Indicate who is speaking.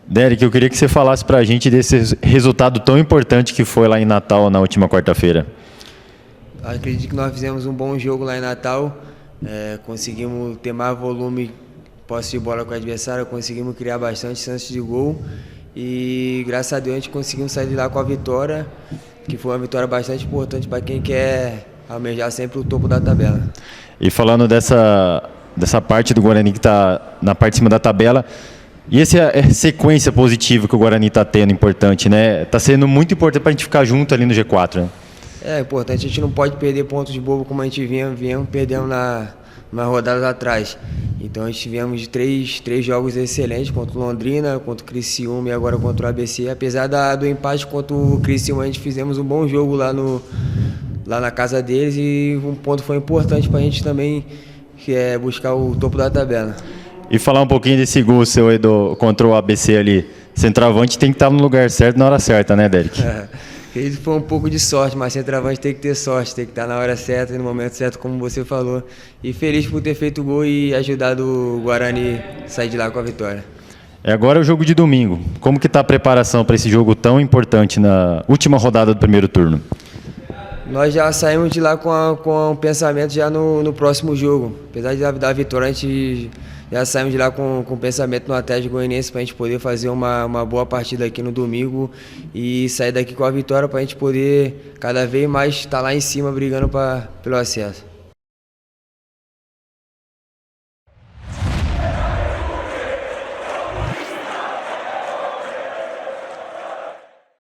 Speaker 1: Derek, eu queria que você falasse para a gente desse resultado tão importante que foi lá em Natal na última quarta-feira.
Speaker 2: Acredito que nós fizemos um bom jogo lá em Natal, conseguimos ter mais volume, posse de bola com o adversário, conseguimos criar bastante chances de gol e graças a Deus a gente conseguimos sair de lá com a vitória, que foi uma vitória bastante importante para quem quer almejar sempre o topo da tabela.
Speaker 1: E falando dessa parte do Guarani que está na parte de cima da tabela, e essa sequência positiva que o Guarani está tendo, importante, né? Está sendo muito importante para a gente ficar junto ali no G4, né?
Speaker 2: É importante, a gente não pode perder pontos de bobo como a gente viemos perdendo na rodada atrás. Então a gente tivemos três jogos excelentes contra o Londrina, contra o Criciúma e agora contra o ABC. Apesar do empate contra o Criciúma, a gente fizemos um bom jogo lá na casa deles e um ponto foi importante para a gente também, que é buscar o topo da tabela.
Speaker 1: E falar um pouquinho desse gol seu aí contra o ABC ali. Centroavante tem que estar no lugar certo na hora certa, né, Derek?
Speaker 2: Acredito que foi um pouco de sorte, mas centroavante tem que ter sorte, tem que estar na hora certa e no momento certo, como você falou. E feliz por ter feito o gol e ajudado o Guarani a sair de lá com a vitória.
Speaker 1: Agora é o jogo de domingo. Como que está a preparação para esse jogo tão importante na última rodada do primeiro turno?
Speaker 2: Nós já saímos de lá com o pensamento já no próximo jogo. Apesar da vitória, a gente já saímos de lá com o pensamento no Atlético Goianiense para a gente poder fazer uma boa partida aqui no domingo e sair daqui com a vitória para a gente poder cada vez mais estar lá em cima brigando pelo acesso.